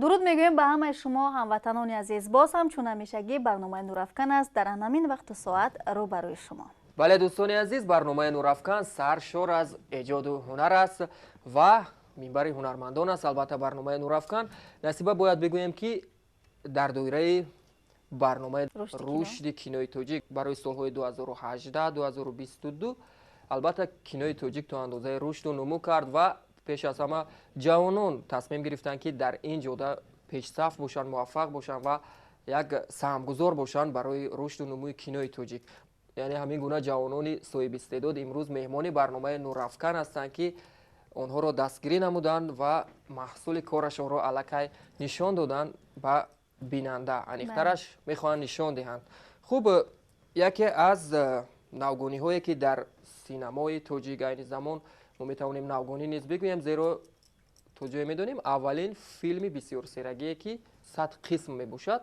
дуруд мегӯем ба ҳамаи шумо ҳамватанони азиз. Боз ҳамчун ҳамешагӣ барномаи Нурафкан аст дар ҳамин вақту соат рӯ ба рӯи шумо. бале дӯстони азиз, барномаи Нурафкан саршор аз эҷоду ҳунар аст ва минбари ҳунармандон аст. албатта барномаи Нурафкан насиба бояд бигӯем ки дар доираи барномаи рушди кинои тоҷик барои солҳои 2018-2022 албатта кинои тоҷик то андозаи рушду нумӯ кард ва пеш аз ҳама ҷавонон тасмим гирифтанд ки дар ин ҷода пешсаф бошанд, муваффақ бошанд ва як саҳмгузор бошанд барои рушду нумӯи кинои тоҷик. яъне ҳамин гуна ҷавонони соҳибистеъдод имрӯз меҳмони барномаи Нурафкан ҳастанд ки онҳоро дастгирӣ намуданд ва маҳсули корашонро аллакай нишон доданд ба бинанда. аниқтараш мехоҳанд нишон диҳанд. хуб, яке аз навгониҳое ки дар синамои тоҷик айни замон мо метавонем навгонӣ низ бигӯем, зеро то ҷое медонем аввалин филми бисёрсерагие ки 100 қисм мебошад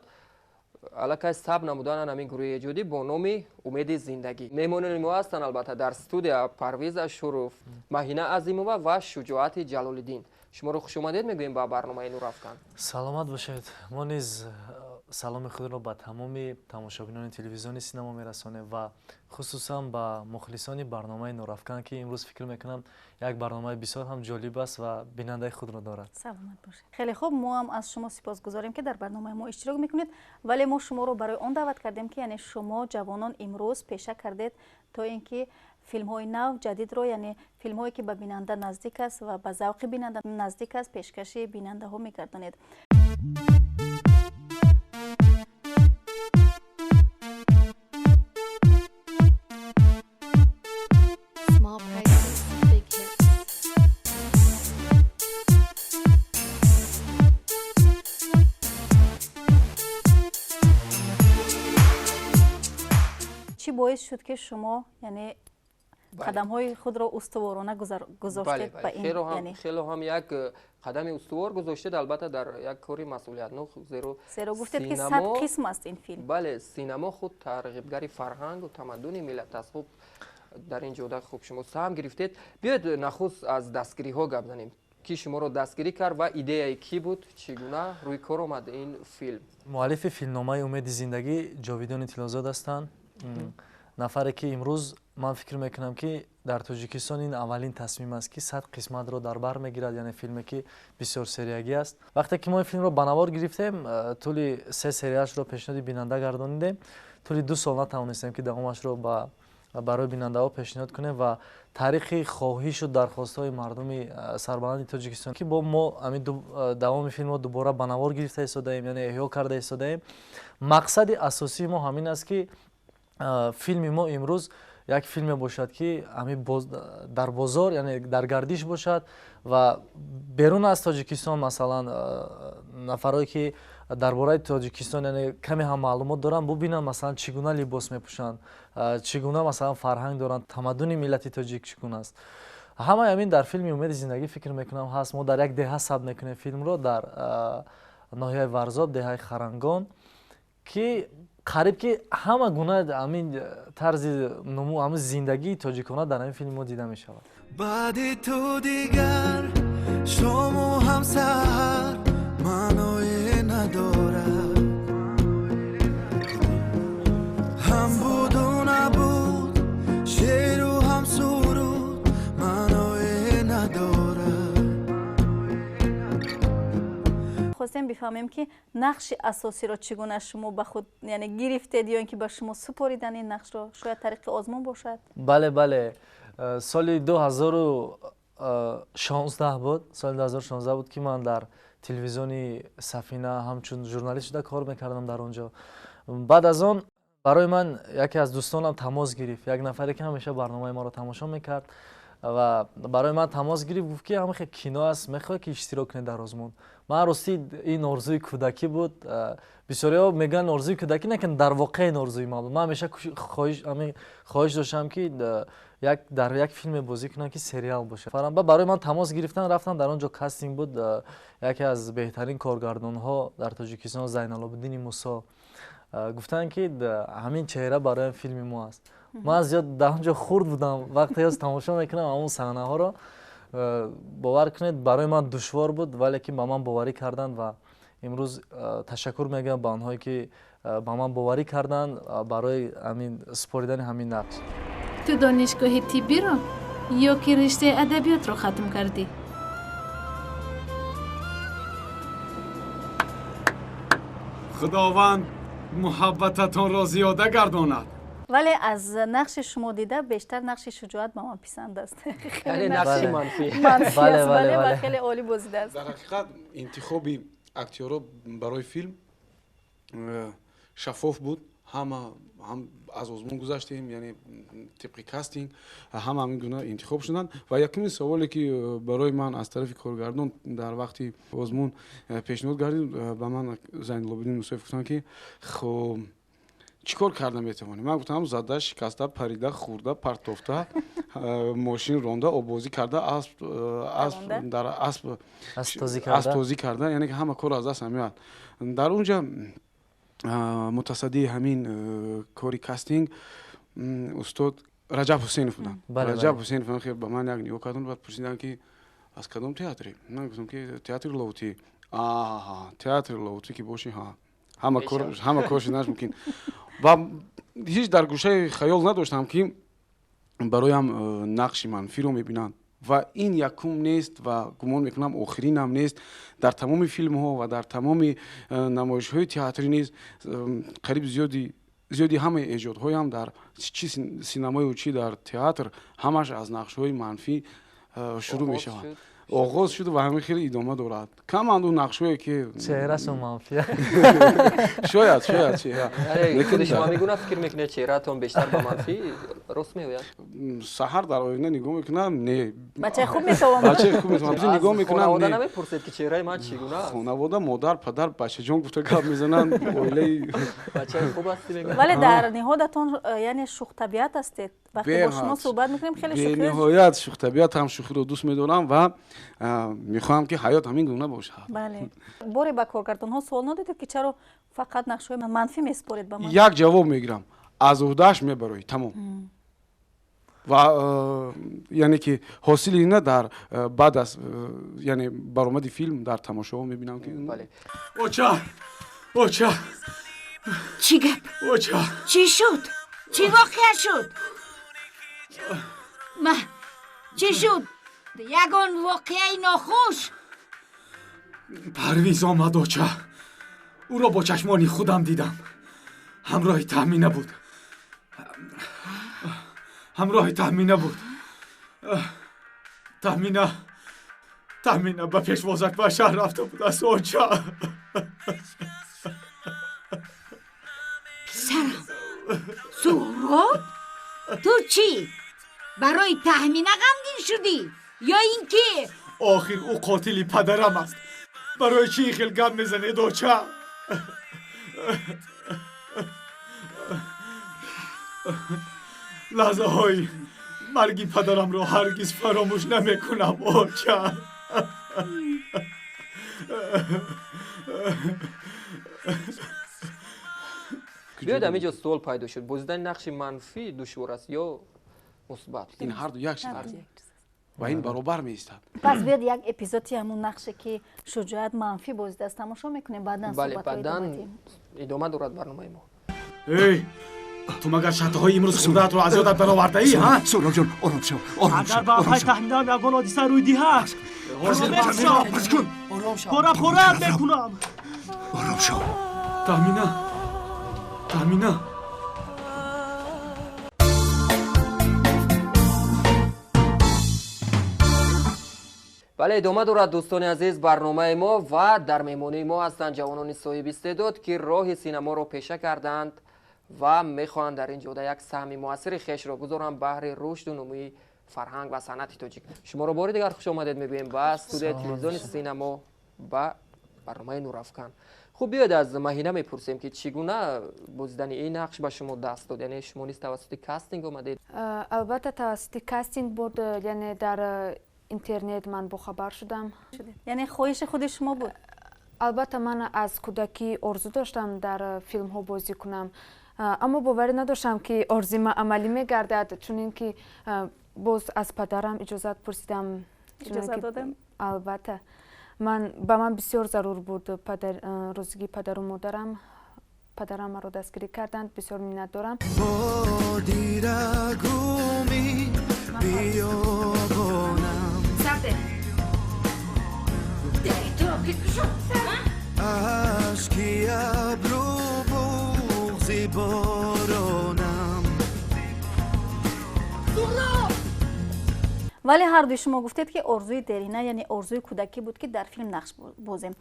аллакай саб намудананд ҳамин гурӯҳи эҷодӣ бо номи умеди зиндагӣ. меҳмонони мо ҳастанд албатта дар студия Парвиз Ашуров, Маҳина Азимова ва Шуҷоати Ҷалолиддин. шуморо хушомадед мегӯем ба барномаи Нурафкан. саломат бошед. мо низ саломи худро ба тамоми тамошобинони телевизиони синемо мерасонем ва хусусан ба мухлисони барномаи Нурафкан ки имрӯз фикр мекунам як барномаи бисёр ҳам ҷолиб аст ва бинандаи худро дорад. саломат бошед. хеле хуб, мо ҳам аз шумо сипосгузорем ки дар барномаи мо иштирок мекунед, вале мо шуморо барои он даъват кардем ки яъне шумо ҷавонон имрӯз пеша кардед то ин ки филмҳои нав ҷадидро, яъне филмҳое ки ба бинанда наздик аст ва ба завқи бинанда наздик аст, пешкаши бинандаҳо мегардонед. чӣ боис шуд ки шумо яъне қадамҳои худро устуворона гузоштед ба ин? хело ҳам як қадами устувор гузоштед, албатта дар як кори масъулиятнок, зеро гуфтед ки 100 қисм аст ин филм. бале, синемо худ тарғибгари фарҳангу тамаддуни миллат аст. хуб, дар ин ҷода хуб шумо саҳм гирифтед. биёед нахуст аз дастгириҳо гап занем. ки шуморо дастгирӣ кард ва идеяи кӣ буд, чӣ гуна рӯи кор омад ин филм? муаллифи филмномаи умеди зиндагӣ ҷовидони Тилозод ҳастанд. нафаре ки имрӯз ман фикр мекунам ки дар Тоҷикистон ин аввалин тасмим аст ки 100 қисматро дар бар мегирад, яъне филме ки бисёр сериягӣ аст. вақте ки мо ин филмро ба навор гирифтем, тӯли 3 серияшро пешниҳоди бинанда гардонидем. тӯли 2 сол натавонистем ки давомашро барои бинандаҳо пешниҳод кунем ва таърихи хоҳишу дархостҳои мардуми сарбаланди Тоҷикистон ки бо мо ҳамин давоми филмро дубора ба навор гирифта истодаем, яъне эҳё карда истодаем. мақсади асосии мо ҳамин аст ки филми мо имрӯз як филме бошад ки дар бозор, яъне дар гардиш бошад ва берун аз Тоҷикистон, масалан нафарое ки дар бораи Тоҷикистон яъне каме ҳам маълумот доранд, бубинанд масалан чӣ гуна либос мепӯшанд, чӣ гуна масалан фарҳанг доранд, тамаддуни миллати тоҷик чӣ гуна аст. ҳамаи ҳамин дар филми умеди зиндагӣ фикр мекунам ҳаст. мо дар як деҳа сабт мекунем филмро дар ноҳияи Варзоб, деҳаи Харангон, ки қариб ки ҳама гуна ҳамин тарзи нумӯ, ҳамин зиндагии тоҷикона дар ҳамин филми мо дида мешавад. баъди ту дигар шому ҳам саҳар маъное надорад, ҳам буду набуд шеъру ҳам суруд маъное надорад. хостем бифаҳмем ки нақши асосиро чӣ гуна шумо ба худ яъне гирифтед ё ин ки ба шумо супоридан ин нақшро? шояд тариқи озмун бошад? бале, соли 2016 буд. соли 2016 буд ки ман дар телевизиони Сафина ҳамчун журналист шуда кор мекардам дар он ҷо. баъд аз он барои ман яке аз дӯстонам тамос гирифт, як нафаре ки ҳамеша барномаи моро тамошо мекард ва барои ман тамос гирифт, гуфт ки ҳамин хеле кино аст, мехоҳӣ ки иштирок кунед дар озмун. ман ростӣ ин орзуи кӯдакӣ буд. бисёриҳо мегӯянд орзуи кӯдакӣ, накин дар воқеъ ин орзуи ман буд. ман ҳамеша хоҳиш доштам ки дар як филме бозӣ кунам ки сериал бошад. барои ман тамос гирифтан, рафтам дар он ҷо кастинг буд. яке аз беҳтарин коргардонҳо дар Тоҷикистон, Зайналобиддини Мусо, гуфтанд ки ҳамин чеҳра барои филми мо аст. ман зиёд дар он ҷо хурд будам. вақте ҳоз тамошо мекунам ҳамон саҳнаҳоро, бовар кунед барои ман душвор буд, вале ки ба ман боварӣ карданд ва имрӯз ташаккур мегӯям ба онҳое ки ба ман боварӣ карданд барои ҳамин супоридани ҳамин нақш. ту донишгоҳи тиббиро ё ки риштаи адабиётро хатм кардӣ? худованд муҳаббататонро зиёда гардонад. вале аз нақши шумо дида бештар нақши шуҷоат ба ман писанд аст. яъне нақши манфӣ. манфӣ Бале, аст, бале, бале, ва бале. хеле олӣ бозидааст. дар ҳақиқат интихоби актёрҳо барои филм шаффоф буд. ҳам аз озмун гузаштем, яъне тибқи кастинг ҳама ҳамин гуна интихоб шуданд. ва якумин саволе ки барои ман аз тарафи коргардон дар вақти озмун пешниҳод гардид, ба ман Зайнулобидин Мусоев гуфтанд ки хоб чӣ кор карда метавонӣ? Ман гуфтам зада, шикаста, парида, хӯрда, партофта, мошин ронда, обозӣ карда, асптозӣ карда, яъне ки ҳама кор аз даст меояд. Дар унҷа мутасаддии ҳамин кори кастинг устод Раҷаб Ҳусейнов буданд. Раҷаб Ҳусейнов ба ман як нигоҳ карданд, баъд пурсиданд ки аз кадом театре? Ман гуфтам ки театри Ловутӣ. Театри Ловутӣ ки боши, ҳама кор шуданаш мумкин. ва ҳеҷ дар гӯшаи хаёл надоштам ки бароям нақши манфиро мебинанд. ва ин якум нест ва гумон мекунам охиринам нест. Дар тамоми филмҳо ва дар тамоми намоишҳои театрӣ низ қариб зиёди ҳамаи эҷодҳоям дар чи синамою чи дар театр ҳамаш аз нақшҳои манфӣ шурӯъ мешавад. оғоз шуд ва ҳамин хеле идома дорад. Каманду нақшҳое ки чеҳраашон манфӣ. шояд. Худи шумо мегӯна фикр мекунед чеҳраатон бештар ба манфӣ рост меояд? Саҳар дар оина нигоҳ мекунам, не. бачаи хуб метавонад. Нигоҳ мекунам, хонавода намепурсед ки чеҳраи ман чӣ гуна аст? хонавода модар, падар, бачаҷон гуфта гап мезананд. Оилаи бачаи хуб асти мегӯяд. вале дар ниҳодатон яъне шухтабиат ҳастед. вақте бо шумо суҳбат мекунем хеле шӯхӣ. бениҳоят шухтабиатам, шӯхиро дӯст медорам ва мехоҳам ки ҳаёт ҳамин гуна бошад. бале. боре ба коргардонҳо суол надодед ки чаро фақат нақшҳои манфӣ месупоред ба ман? як ҷавоб мегирам, аз уҳдааш мебароӣ, тамом. ва яъне ки ҳосили ина дар баъд аз яъне баромади филм дар тамошоҳо мебинам ки оча чӣ гап? оча чӣ шуд? чӣ воқеа шуд? чӣ шуд? ягон воқеаи нохуш? парвиз омад оча. ӯро бо чашмони худам дидам. ҳамроҳи таҳмина буд. таҳмина ба пешвозак ба шаҳр рафта будааст оча. писарам, суҳроб, ту чӣ? барои таҳмина ғамгин шудӣ? ё ин ки охир ӯ қотили падарам аст. барои чӣ ин хел гап мезанед оча? лаҳзаҳои марги падарамро ҳаргиз фаромӯш намекунам оча. биёед ҳамин ҷо суол пайдо шуд. бозидани нақши манфӣ душвор аст ё мусбат? ин ҳарду як чиз аст ва ин баробар меистад. пас биёед як эпизоди ҳамун нақше ки шуҷоат манфӣ бозидааст тамошо мекунем, баъдан бале, суҳбатҳои баъдан идоматӣ. идома дорад барномаи мо. эй ту магар шартҳои имрӯз хурдаатро аз ёдат баровардаӣ? соҳробҷон, ором шав. агар ба пай таҳминам ягон ҳодиса рӯй диҳад, пора пораат мекунам. ором шав. таҳмина бале, идома дорад дӯстони азиз барномаи мо ва дар меҳмонии мо ҳастанд ҷавонони соҳибистеъдод ки роҳи синаморо пеша карданд ва мехоҳанд дар ин ҷода як саҳми муассири хешро гузоранд баҳри рушду нумӯи фарҳанг ва санъати тоҷик. Шуморо бори дигар хушомадед мегӯем ба студияи телевизиони синамо ба барномаи Нурафкан. хуб, биёед аз Маҳина мепурсем ки чӣ гуна бозидани ин нақш ба шумо даст дод? яъне шумо низ тавассути кастинг омадед? албатта тавассути кастинг буд, яъне дар интернет ман бохабар шудам. яъне хоҳиши худи шумо буд? албатта ман аз кӯдакӣ орзу доштам дар филмҳо бозӣ кунам, аммо боварӣ надоштам ки орзуи ман амалӣ мегардад, чунин ки боз аз падарам иҷозат пурсидам. иҷозат додам? албатта ба ман бисёр зарур буд рӯзиги падару модарам маро дастгирӣ карданд бисёр миннат дорам вале ҳардуи шумо гуфтед ки орзуи дерина яъне орзуи кӯдакӣ буд ки дар филм нақш бозем.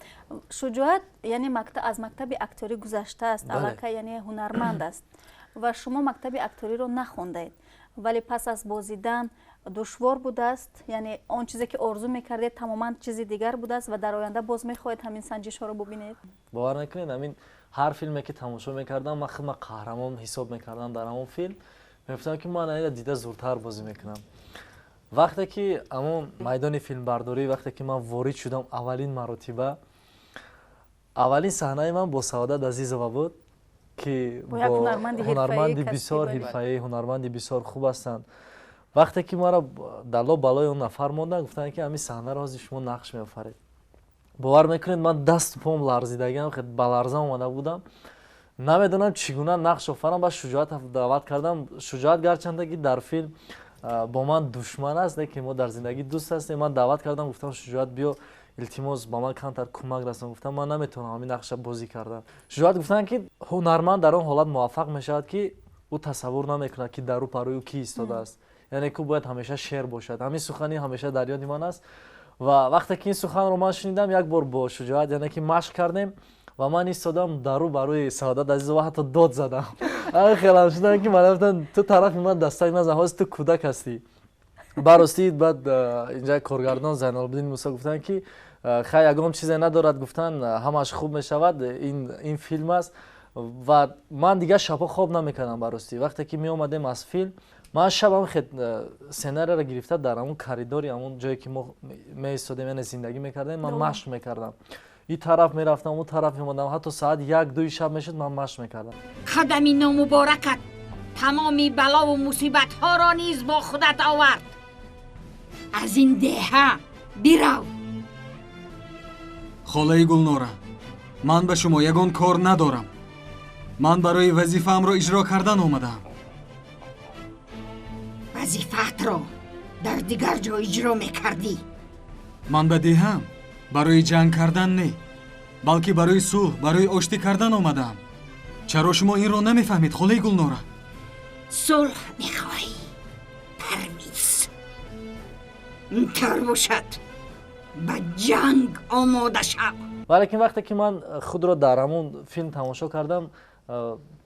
Шуҷоат яъне аз мактаби акторӣ гузаштааст, аллакай яъне ҳунарманд аст ва шумо мактаби акториро нахондаед, вале пас аз бозидан душвор будааст, яъне он чизе ки орзу мекардед тамоман чизи дигар будааст ва дар оянда боз мехоҳед ҳамин санҷишҳоро бубинед? бовар мекунед ҳамин ҳар филме ки тамошо мекардам ман худма қаҳрамон ҳисоб мекардам дар ҳамон филм. мегуфтам ки ман анида дида зуртар бозӣ мекунам. вақте ки амон майдони филмбардорӣ вақте ки ман ворид шудам аввалин маротиба, аввалин саҳнаи ман бо Саодат Азизова буд ки ҳунарманди бисёр ҳирфаӣ, ҳунарманди бисёр хуб ҳастанд. вақте ки маро дало балои он нафар монданд, гуфтанд ки ҳамин саҳнаро ҳозир шумо нақш меофаред. бовар мекунед ман дасту пом ларзидагиам, хеле ба ларза омада будам. намедонам чӣ гуна нақш офарам. ба Шуҷоат даъват кардам. Шуҷоат гарчандаги дар филм бо ман душман аст, лекин мо дар зиндагӣ дӯст ҳастем. ман даъват кардам, гуфтам Шуҷоат биё илтимос ба ман камтар кӯмак расон. гуфтам ман наметавонам ҳамин нақша бозӣ кардан. Шуҷоат гуфтанд ки ҳунарманд дар он ҳолат муваффақ мешавад ки ӯ тасаввур намекунад ки дару парои ӯ ки истодааст, яъне ки ӯ бояд ҳамеша шер бошад. ҳамин сухани ҳамеша дар ёди ман аст. ва вақте ки ин суханро ман шунидам, як бор бо Шуҷоат яъне ки машқ кардем ва ман истодам дару барои Саодат Азизова ҳатто дод задам. хелам шудам ки ман гуфтам ту тарафи ман дастак назан, ҳозир ту кӯдак ҳастӣ. барости баъд инҷа коргардон Зайнолабдин Мусо гуфтанд ки хай ягон чизе надорад, гуфтан ҳамаш хуб мешавад, ин филм аст. ва ман дигар шабҳо хоб намекардам. барости вақте ки меомадем аз филм, ман шабам сценариро гирифта дар ҳамон коридори ҳамон ҷое ки мо меистодем, яъне зиндагӣ мекардем, ман машқ мекардам. ин тараф мерафтам, он тараф меомадам, ҳатто саат 1-2 шаб мешуд, ман машқ мекардам. қадами номуборакат тамоми балову мусибатҳоро низ бо худат овард. аз ин деҳа бирав. холаи Гулнора, ман ба шумо ягон кор надорам. ман барои вазифаамро иҷро кардан омадаам. вазифаатро дар дигар ҷо иҷро мекардӣ. ман ба деҳаам барои ҷанг кардан не, балки барои сулҳ, барои оштӣ кардан омадаам. чаро шумо инро намефаҳмед, холаи Гулнора? сулҳ мехоҳӣ, Парвиз? интар бошад, ба ҷанг омода шав. валекин вақте ки ман худро дар ҳамон филм тамошо кардам,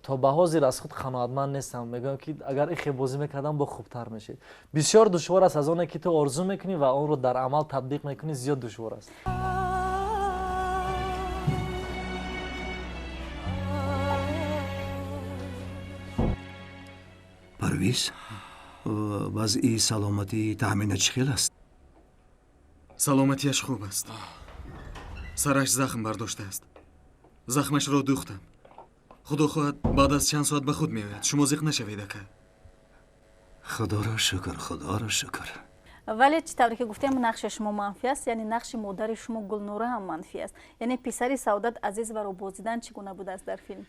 то ба ҳозир аз худ қаноатманд нестам. мегӯям ки агар ихе бозӣ мекардам бо хубтар мешед. бисёр душвор аст аз оне ки ту орзу мекунӣ ва онро дар амал татбиқ мекунӣ, зиёд душвор аст. парвиз, вазъи саломатии таъмина чӣ хел аст? саломатияш хуб аст. сараш захм бардоштааст. захмашро духтам. худо хоҳад баъд аз чанд соат ба худ меояд. шумо зиқ нашавед ака. худоро шукр, худоро шукр. вале чӣ тавре ки гуфтем нақши шумо манфӣ аст, яъне нақши модари шумо Гулнора ҳам манфӣ аст. яъне писари Саодат Азизоваро бозидан чӣ гуна будааст дар филм?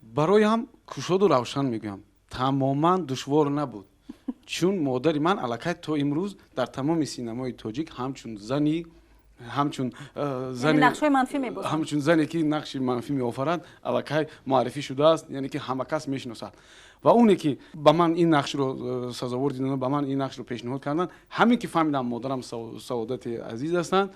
бароям кушоду равшан мегӯям, тамоман душвор набуд. чун модари ман аллакай то имрӯз дар тамоми синамои тоҷик ҳамчун зане ки нақши манфӣ меофарад аллакай муаррифӣ шудааст, яъне ки ҳама кас мешиносад. ва оне ки ба ман ин нақшро сазовор диданд, ба ман ин нақшро пешниҳод карданд, ҳамин ки фаҳмидам модарам Саодати Азиз ҳастанд,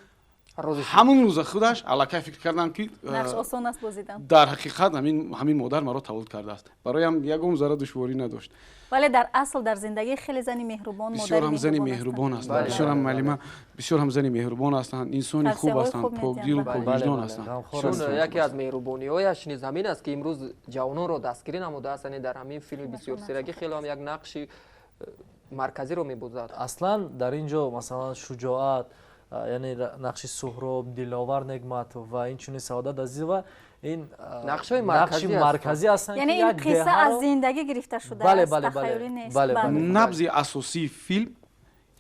ҳамон рӯза худаш аллакай фикр кардам ки нақш осон аст бозидан. дар ҳақиқат ҳамин модар маро таваллуд кардааст. бароям ягон зара душворӣ надошт. вале дар асл дар зиндагӣ хеле зани меҳрубон, бисёр ҳам зани меҳрубон ҳастанд, бисёр ҳам малима, бисёр ҳам зани меҳрубон ҳастанд, инсони хуб ҳастанд, покдилу поквиҷдон ҳастанд. чун яке аз меҳрубониҳояш низ ҳамин аст ки имрӯз ҷавононро дастгирӣ намудааст, яъне дар ҳамин филми бисёрсирагӣ хеле ҳам як нақши марказиро мебозад. аслан дар ин ҷо масалан Шуҷоат, яъне нақши Суҳроб, Диловар Негматов ва инчунин Саодат Азизова ин нақши марказӣ ҳастанд. яъне ин қисса аз зиндагӣ гирифта шудааст, тахайюлӣ нест. набзи асосии филм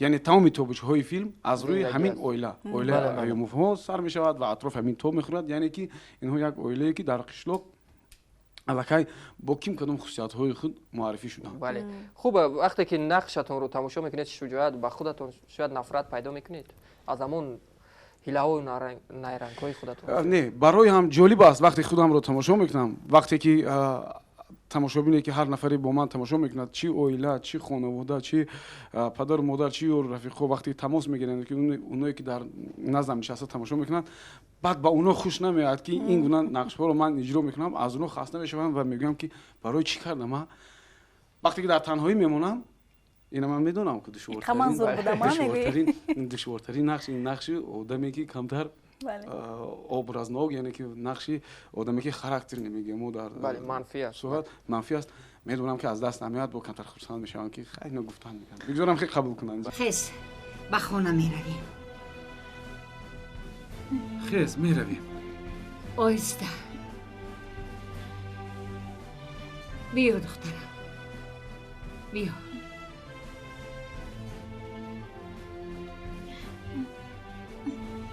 یعنی تمام توبچه‌های فیلم از روی زندگی همین است. اویله ایوموف‌ها سر می‌شود و اطراف همین توب می‌خورد. یعنی که اینها یک اویله که در قشلاق الکی با کیم کدام خصوصیت‌های خود معرفی شدند. بله. خوب وقتی که نقشتون رو تماشا میکنید شجاعت با خودتون شاید نفرت پیدا میکنید از همون هیله‌های نیرنگ‌های خودتون. نه برای هم جالب است وقتی خودم رو تماشا میکنم وقتی که تماشابینه که هر نفری با من تماشا میکند چی اویله چی خانواده چی پدر مادر چی رفیقا وقتی تماس میگیرند که اونایی که در نظم نشسته تماشا میکنند بعد با اونا خوش نمیاد که این گونه نقش‌ها رو من اجرا میکنم از اونها خسته میشم و میگم که برای چی کردم من وقتی که در تنهایی میمونم اینا من میدونم که دشوارترین نقش این نقش آدمی که کمتر образнок یعنی که نقشی آدمی که خاراکتر نمیگه مو در منفی است میدونم که از دست نمیاد با کمتر خرسند میشم که خیلی نگفتن میگن میگذارم که قبول کنن خیز با خونه میرویم خیز میرویم آیسته بیا دخترم بیا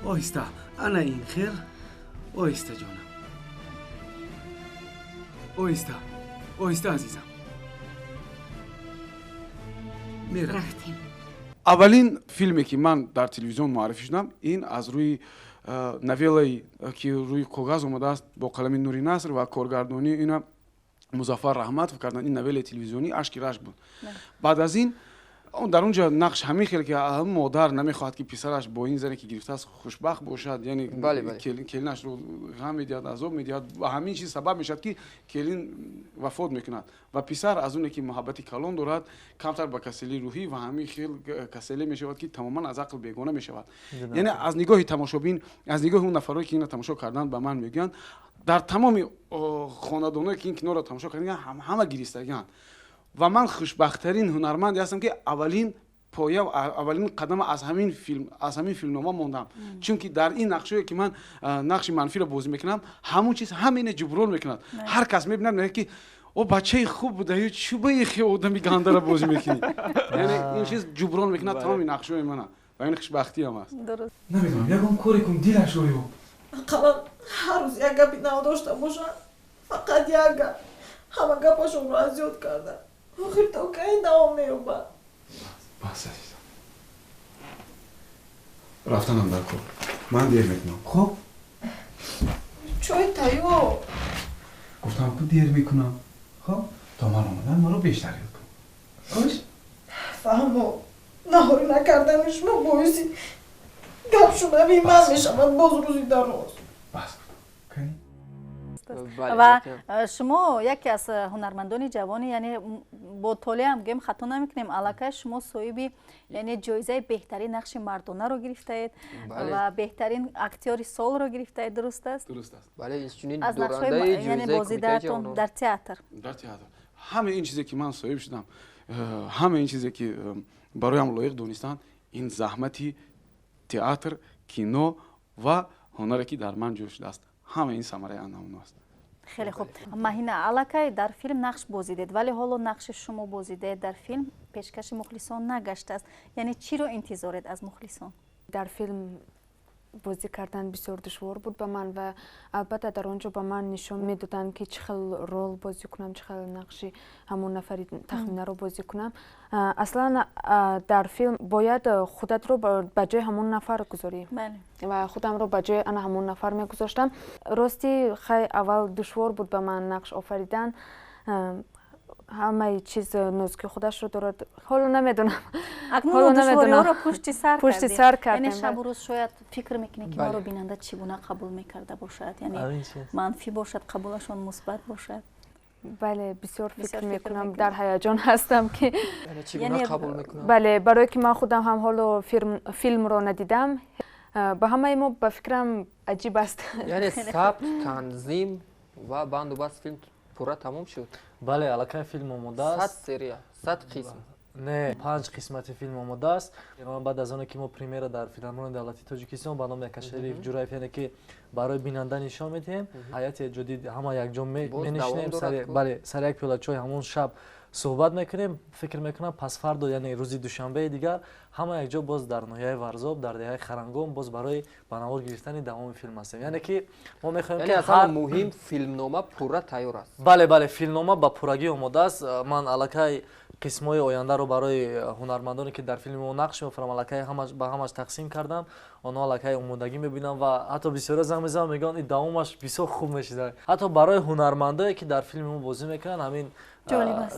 آیسته انا این خیر آیسته جانم آیسته عزیزم رفتیم اولین فیلمی که من در تلویزیون معرفی شدم این از روی نویلای که روی کاغذ اومده است با قلم نوری نصر و کارگردانی اینا مظفر رحمت کردن این نویل تلویزیونی اشک رشک بود بعد از این اون در اونجا نقش همین خیلی که هم مادر نمیخواد که پسرش با این زنی که گرفته است خوشبخت باشد یعنی کلینش رو غم میدهد عذاب میدهد و همین چیز سبب میشد که کلین وفات میکند و پسر از اون که محبت کلان دارد کمتر با کسلی روحی و همین خیلی کسلی میشود که تماما از عقل بیگانه میشود یعنی از نگاه تماشابین از نگاه اون نفرایی که اینا تماشا کردن به من میگن در تمام خانواده‌ای که این کنار رو تماشا کردن همه گریستگی‌اند و من خوشبخت‌ترین هنرمندی هستم که اولین پایه و اولین قدم از همین فیلمنامه موندم چون که در این نقشی که من نقش منفی رو بازی میکنم همون چیز همین جبران میکند هر کس میبینه میگه که او بچه خوب بوده چی به خیلی آدمی گنده رو بازی میکنی یعنی این چیز جبران میکند تمام نقشای منه و این خوشبختی هم است درست نمیدونم یکم کاری کنم دیلش رو حداقل هر روز یک گپی نداشته باشن فقط یک گپ همه گپاشون رو از یاد کردن آخر تا کی دوام مییابه بس عزیزم رفتنم در کار من دیر میکنم خب چای تایو گفتم که دیر میکنم خب تا من آمدن ما رو بیشتر یاد کن باش فهمو نهاری نکردنش ما باعثی گپ شنوی من میشم باز روزی در روز بس و شما یکی از هنرمندان جوانی یعنی با طوله هم گیم خطا نمیکنیم الکه شما صاحب یعنی جایزه بهترین نقش مردانه رو گرفتید و بهترین اکتور سال رو گرفتید درست است درست است بله چنین از دورنده یعنی بازیدهتون در تئاتر همه این چیزی که من صاحب شدم همه این چیزی که برایم لایق دونستند این زحمتی تئاتر کینو و هنری که در من جوش شده است همه این ثمره آن است خیلی خوب ماهینه الکه در فیلم نقش بازیدید ولی حالا نقش شما بازیده در فیلم پیشکش مخلصان نگشته است یعنی چی رو انتظارید از مخلصان در فیلم بازی کردن بسیار دشوار بود به من و البته در آنجا به من نشان میدادن که چه خیلی رول بازی کنم چه خیلی نقشی همون نفری تخمینه رو بازی کنم اصلا در فیلم باید خودت رو به جای همون نفر گذاری و خودم رو به جای انا همون نفر میگذاشتم راستی خیلی اول دشوار بود به من نقش آفریدن همه چیز نزدیک خودش رو دارد حالا نمیدونم اکنون دشواری ها رو پشت سر کردیم یعنی شب و روز شاید فکر میکنی که ما رو بیننده چگونه قبول میکرده باشد یعنی منفی باشد قبولشون مثبت باشد بله بسیار فکر میکنم در هیجان هستم که یعنی قبول میکنم بله برای که من خودم هم حالا فیلم رو ندیدم به همه ما به فکرم عجیب است یعنی ثبت تنظیم و بندوبست فیلم پورا تمام شد بله الکه فیلم آماده است 100 سری 100 قسم نه 5 قسمت فیلم آماده است بعد از آن که ما پریمیر در فیلمنامه دولتی تاجیکستان با نام شریف جورایف یعنی که برای بیننده نشان میدیم حیات جدید همه یک جا می‌نشینیم بله سر یک پیاله چای همون شب суҳбат мекунем, фикр мекунам пас фардо яъне рӯзи душанбеи дигар ҳама якҷо боз дар ноҳияи Варзоб, дар деҳаи Харангом боз барои банавор гирифтани давоми филм ҳастем. Яъне ки мо мехоҳем ки ҳар муҳим филмнома пурра тайёр аст. Бале, филмнома ба пуррагӣ омода аст. Ман аллакай қисмҳои ояндаро барои ҳунармандоне ки дар филми мо нақш меофарам аллакай ба ҳамаш тақсим кардам. Онҳо аллакай омодагӣ мебинам ва ҳатто бисёре занг мезанам мегӯянд ин давомаш бисёр хуб мешида. Ҳатто барои ҳунармандое ки дар филми мо бозӣ мекунанд ҳамин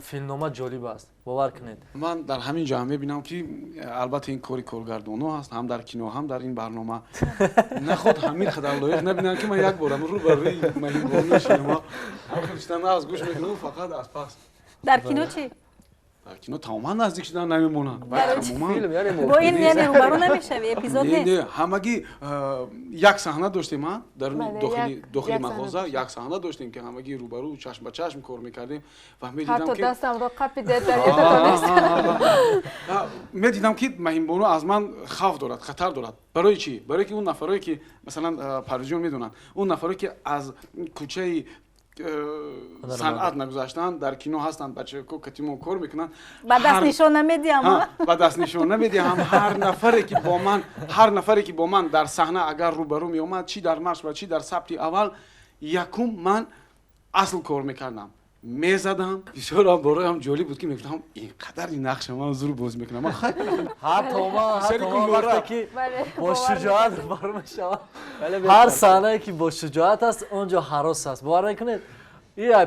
филмнома ҷолиб аст. бовар кунед. Ман дар ҳамин ҷо мебинам ки албатта ин кори коргардоно аст, ҳам дар кино, ҳам дар ин барнома. Наход ҳамин қадар лоиқ набинам ки ман як борам рӯ ба рӯи маҳимони шумо ҳарчидан аз гӯш мекунам фақат аз пас. Дар кино чӣ? Дар кино тамоман наздик шудан намемонанд. Бо ин яъне рӯбарӯ намешавӣ, эпизод нест. Не, ҳамагӣ як саҳна доштем, дар дохили мағоза як саҳна доштем ки ҳамагӣ рӯбарӯ чашм ба чашм кор мекардем ва медидам ки дастамро қапиде дар ятатонест. Медидам ки маҳимбоно аз ман хавф дорад, хатар дорад. Барои чӣ? Барои ки он нафарое ки масалан Парвизҷон медонанд, он нафарое ки аз кӯчаи санъат нагузаштанд, дар кино ҳастанд, бачаҳо катимо кор мекунанд. Ба даст нишон намедиҳам. Ба даст нишон намедиҳам. Ҳар нафаре ки бо ман дар саҳна агар рӯбарӯ меомад, чӣ дар машқ ва чӣ дар сабти аввал, якум ман асл кор мекардам. Мезадам. Бисёр бороям ҷолиб буд ки мегуфтам ин қадар ин нақша ман зур боз мекунам. ҳатто вақте ки бо шуҷоат рӯбарӯ мешавам. ҳар саҳнае ки бо шуҷоат аст, он ҷо ҳарос аст. бовар мекунед?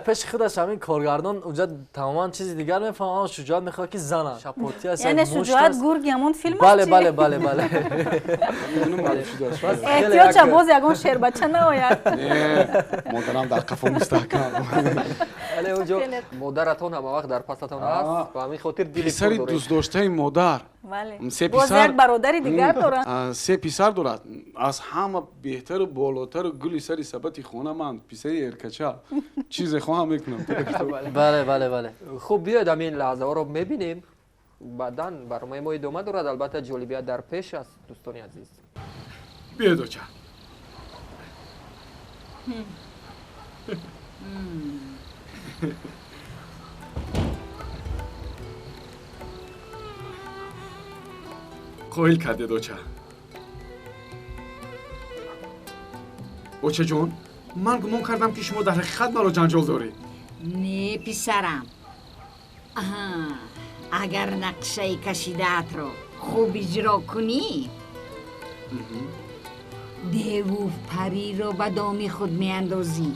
пеши худаш ҳамин коргардон унҷа тамоман чизи дигар мефаҳмад, аммо шуҷоат мехоҳад ки зана шапоти аст. Яъне шуҷоат гурги ҳамон филм аст. Бале. эҳтиёҷа боз ягон шербача наояд. Модарам дар қафо мустаҳкам. Вале онҷо модаратон ҳама вақт дар пасатон аст ва ҳамин хотир дили писари дӯстдоштаи модар. Боз як бародари дигар дорад. Се писар дорад. Аз ҳама беҳтару болотару гули сари сабати хона ман писари еркача. чизе хоҳам мекунам. Бале. Хуб, биёед ҳамин лаҳзаҳоро мебинем. баъдан барномаи мо идома дорад. Албатта ҷолибият дар пеш аст, дӯстони азиз. биёед оча. қоил кардед оча. очаҷон, ман гумон кардам ки шумо дар ҳақиқат маро ҷанҷол доред. Не, писарам. агар нақшаи кашидаатро хуб иҷро кунӣ, деву париро ба доми худ меандозӣ.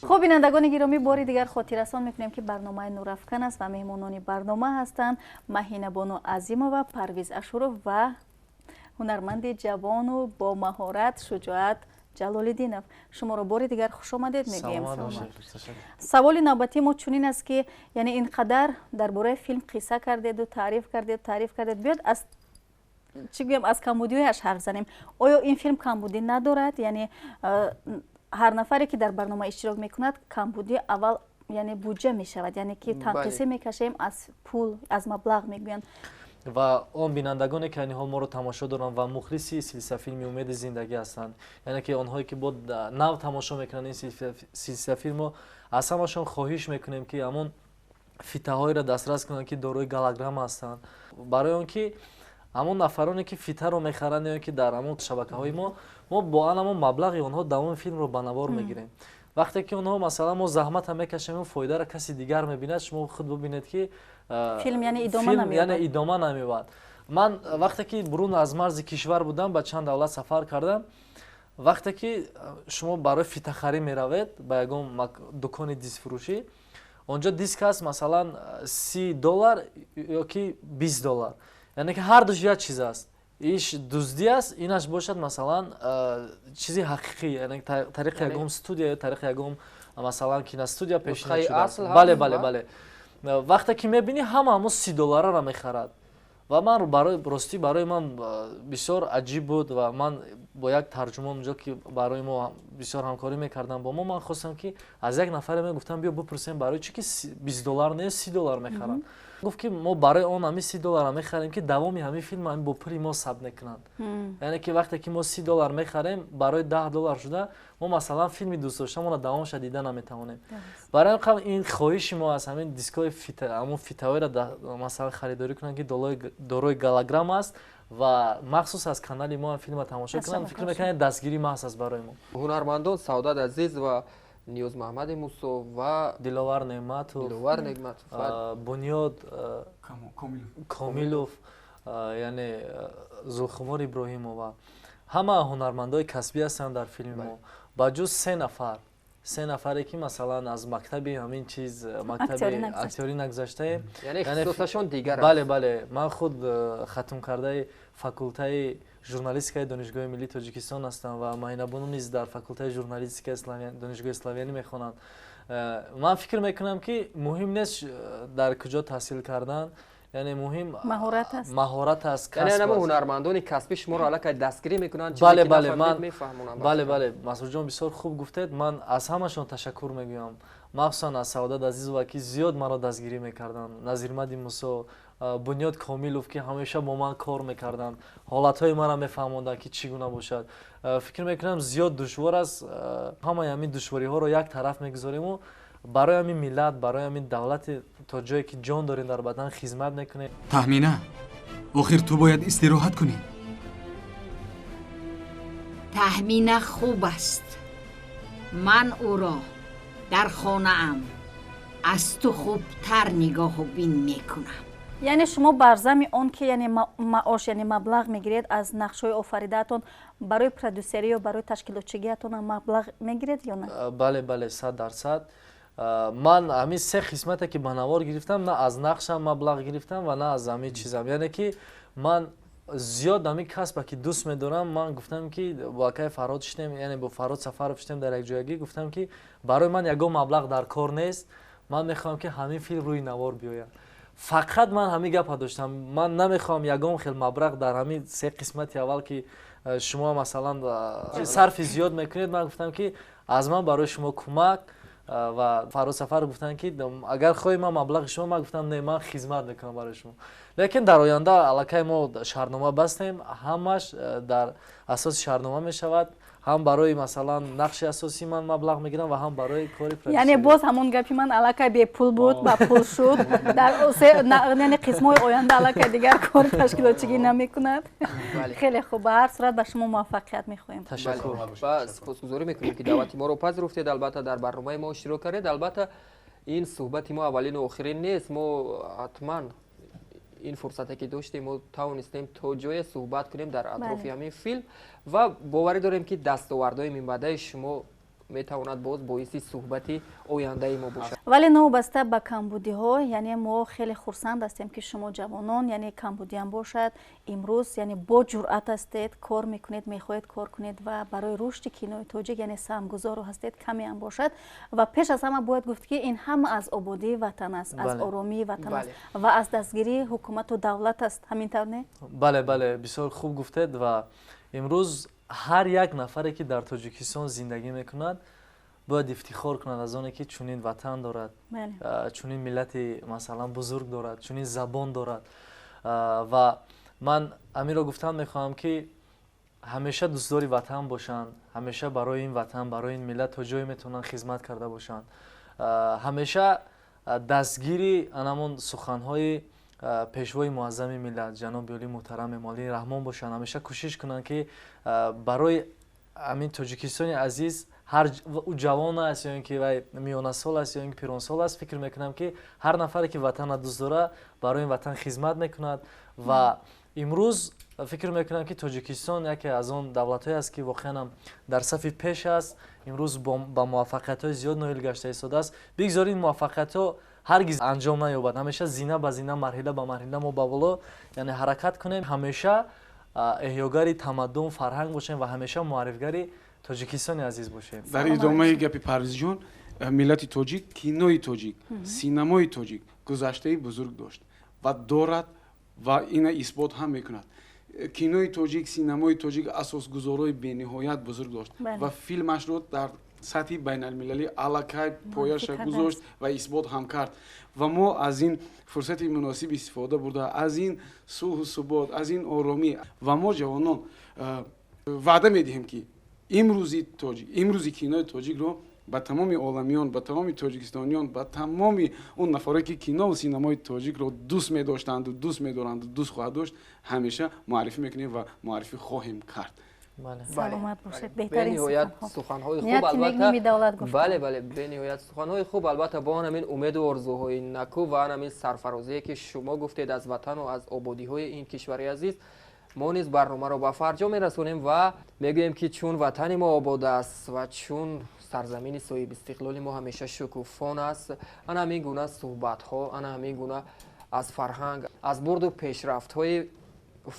خب بینندگان گرامی، باری دیگر خاطررسان میکنیم که برنامه نوراافکن است و مهمانان برنامه هستند مهینه بانو عظیمова و پرویز اشورов و هنرمند جوان و با مهارت شجاعت جلال‌الدینов. شما را باری دیگر خوش آمدید میگیم. سوال نوبتی ما چنین است که یعنی اینقدر درباره فیلم قصه کردید و تعریف کردید بیاد از چی بگم از کمبودیش حرف زنیم. آیا این فیلم کمبودی ندارد؟ یعنی هر نفری که در برنامه اشتراک میکند کمبودی اول یعنی بودجه میشود، یعنی که تنقیصی میکشیم از پول از مبلغ میگویند و اون بینندگانی که این حال ما رو تماشا دارن و مخلصی سلسله فیلم امید زندگی هستند، یعنی که آنهایی که با نو تماشا میکنن این سلسله فیلمو از همشون خواهش میکنیم که همون فیته‌هایی را دسترس کنن که دارای گالوگرام هستند، برای اونکه همون نفرانی که فیته رو میخرن یا که در همون شبکه‌های ما با همون مبلغی اونها دوام فیلم رو به نوار میگیریم. وقتی که اونها مثلا ما زحمت هم میکشیم و فایده را کسی دیگر میبیند، شما خود ببینید که فیلم یعنی ادامه نمیاد. من وقتی که برون از مرز کشور بودم به چند دولت سفر کردم، وقتی که شما برای فیته خرید میروید به یگان دکان دیسک فروشی، اونجا دیسک هست مثلا $30 یا که $20، یعنی که هر دوش یک چیز است. ایش دزدی است، اینش باشد مثلا چیزی حقیقی، یعنی طریق یگم استودیو، طریق یگم مثلا کینا استودیو پیشنهاد شده. بله. وقتی که میبینی همون $30 را میخرد و من برای من بسیار عجیب بود و من با یک ترجمان اونجا که برای ما بسیار همکاری میکردم با ما، من خواستم که از یک نفر میگفتم بیا بپرسیم برای چی که $20 نه $30 میخرن. гуфт ки мо барои он ҳами $30 мехарем ки давоми ҳамин филм ҳамин бо пули мо сабт мекунанд. Яъне ки вақте ки мо $30 мехарем барои $10 шуда мо масалан филми дӯст доштамонро давомаша дида наметавонем. Барои ин ин хоҳиши мо аст ҳамин дискои ҳамон фитаоиро масалан харидорӣ кунанд ки дорои голограмма аст ва махсус аз канали мо филмро тамошо кунанд. фикр мекунам дастгирӣ маҳз аст барои мо. ҳунармандон Саодат Азиз ва Ниёз Маҳмади Мусо ва Диловар Неъматов, Бунёд Комилов, яъне Зулхумор Иброҳимова, ҳама ҳунармандои касбӣ ҳастанд дар филми мо. ба ҷуз се нафаре ки масалан аз мактаби ҳамин чиз мактаби актёрӣ нагзаштаем. Яъне ихтисосашон дигар аст. Бале, бале, ман худ хатмкардаи факултаи журналистикаи Донишгоҳи Миллии Тоҷикистон ҳастам ва Маҳинабону низ дар факултаи журналистикаи Донишгоҳи Славянӣ мехонанд. Ман фикр мекунам ки муҳим нест дар куҷо таҳсил кардан, яъне муҳим маҳорат аст. Яъне ҳама ҳунармандони касбӣ шуморо аллакай дастгирӣ мекунанд. Бале, бале, бале, бале, Масъудҷон бисёр хуб гуфтед. Ман аз ҳамашон ташаккур мегӯям, махсусан аз Саодат Азизова ки зиёд маро дастгирӣ мекарданд, Назирмади Мусо, Бунёд Комилов ки ҳамеша бо ман кор мекарданд, ҳолатҳои маро мефаҳмонданд ки чӣ гуна бошад. Фикр мекунам зиёд душвор аст. Ҳамаи ҳамин душвориҳоро як тараф мегузориму барои ҳамин миллат, барои ҳамин давлати то ҷое ки ҷон дорем дар бадан хизмат мекунем. Таҳмина, охир ту бояд истироҳат кунӣ. Таҳмина хуб аст. Ман ӯро дар хонаам аз ту хубтар нигоҳу бин мекунам. яъне шумо бар зами он ки яъне маош яъне маблағ мегиред аз нақшҳои офаридаатон барои продюсерӣ ё барои ташкилотчигиатон маблағ мегиред ё на? Бале, бале, 100%. ман ҳамин се қисмате ки ба навор гирифтам, на аз нақшам маблағ гирифтам ва на аз ҳамин чизам. Яъне ки ман зиёд ҳамин касба ки дӯст медорам, ман гуфтам ки бо акаи Фарҳод шидем, яъне бо Фарҳод Сафаров шидем дар якҷоягӣ, гуфтам ки барои ман ягон маблағ дар кор нест, ман мехоҳам ки ҳамин филм рӯи навор биёяд. Фақат ман ҳамин гапа доштам, ман намехоҳам ягон хел маблағ дар ҳамин се қисмати аввал ки шумо масалан сарфи зиёд мекунед, ман гуфтам ки аз ман барои шумо кӯмак ва Фарҳод Сафаров гуфтанд ки агар хоҳӣ ман маблағи шумо, ман гуфтам не, ман хизмат мекунам барои шумо. Лекин дар оянда аллакай мо шаҳрнома бастем, ҳамаш дар асоси шаҳрнома мешавад. ҳам барои масалан нақши асосии ман маблағ мегирам ва ҳам барои кори продюсерӣ. яъне боз ҳамон гапи ман аллакай бепул буд, ба пул шуд. дар яъне қисмҳои оянда аллакай дигар кори ташкилотчигӣ намекунад. хеле хуб, ба ҳар сурат ба шумо муваффақият мехоҳем. Ташаккур. ва сипосгузорӣ мекунем ки даъвати моро пазируфтед, албатта дар барномаи мо иштирок кардед. албатта ин суҳбати мо аввалину охирин нест. мо ҳатман ин фурсате ки доштем, мо тавонистем то ҷое суҳбат кунем дар атрофи ҳамин филм ва боварӣ дорем ки дастовардҳои минбаъдаи шумо метавонад боз боиси суҳбати ояндаи мо бошад. вале новобаста ба камбудиҳо, яъне мо хеле хурсанд ҳастем ки шумо ҷавонон, яъне камбудиам бошад, имрӯз яъне бо ҷуръат ҳастед, кор мекунед, мехоҳед кор кунед ва барои рушди кинои тоҷик яъне саҳмгузору ҳастед, каме ҳам бошад. ва пеш аз ҳама бояд гуфт ки ин ҳама аз ободии ватан аст, аз оромии ватан аст ва аз дастгирии ҳукумату давлат аст. ҳамин тавр не? бале, бале, бисёр хуб гуфтед. ва имрӯз ҳар як нафаре ки дар Тоҷикистон зиндагӣ мекунад бояд ифтихор кунад аз оне ки чунин ватан дорад, чунин миллати масалан бузург дорад, чунин забон дорад. ва ман амиро гуфтан мехоҳам ки ҳамеша дӯстдори ватан бошанд, ҳамеша барои ин ватан, барои ин миллат то ҷое метавонанд хизмат карда бошанд, ҳамеша дастгири анамон суханҳои пешвои муаззами миллат ҷаноби оли муҳтарам Эмомалии Раҳмон бошанд, ҳамеша кӯшиш кунанд ки барои ҳамин Тоҷикистони азиз ҳар ҷавон аст ё ин ки вай миёнасол аст ё ин ки пиронсол аст, фикр мекунам ки ҳар нафаре ки ватанро дӯст дорад барои ин ватан хизмат мекунад. ва имрӯз фикр мекунам ки Тоҷикистон яке аз он давлатҳое аст ки воқеан дар сафи пеш аст, имрӯз ба муваффақиятҳои зиёд ноил гашта истодааст. бигзоред ин муваффақиятҳо ҳаргиз анҷом наёбад, ҳамеша зина ба зина, марҳила ба марҳила мо ба боло яъне ҳаракат кунем, ҳамеша эҳёгари тамаддун, фарҳанг бошем ва ҳамеша муаррифгари Тоҷикистони азиз бошем. дар идомаи гапи Парвизҷон, миллати тоҷик, кинои тоҷик, синамои тоҷик гузаштаи бузург дошт ва дорад ва ина исбот ҳам мекунад. кинои тоҷик, синамои тоҷик асосгузорои бениҳоят бузург дошт ва филмашро дар сатҳи байналмилалӣ аллакай пояша гузошт ва исбот ҳам кард ва мо аз ин фурсати муносиб истифода бурда аз ин сулҳу субот аз ин оромӣ ва мо ҷавонон ваъда медиҳем ки имрӯзи кинои тоҷикро ба тамоми оламиён ба тамоми тоҷикистониён ба тамоми он нафаре ки кинову синамои тоҷикро дӯст медоштанду дӯст медоранду дӯст хоҳад дошт ҳамеша муаррифӣ мекунем ва муаррифӣ хоҳем кард. саломат бошед. беҳтарин суханҳои хуб албатта бениҳоят суханҳои хуб албатта бо ҳамин умеду орзуҳои накӯ ва ҳамин сарфарозие ки шумо гуфтед аз ватану аз ободиҳои ин кишвари азиз мо низ барномаро ба фарҷо мерасонем ва мегӯем ки чун ватани мо обод аст ва чун сарзамини соҳиби истиқлоли мо ҳамеша шукуфон аст, ана ҳамин гуна суҳбатҳо, ана ҳамин гуна аз фарҳанг, аз бурду пешрафтҳои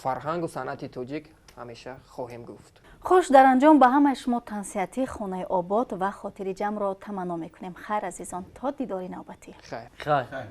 фарҳангу санъати тоҷик ҳамеша хоҳем гуфт. хуш, дар анҷом ба ҳамаи шумо тансиҳатӣ хонаи обод ва хотири ҷамъро таманно мекунем. хайр азизон, то дидори навбатӣ. хайр.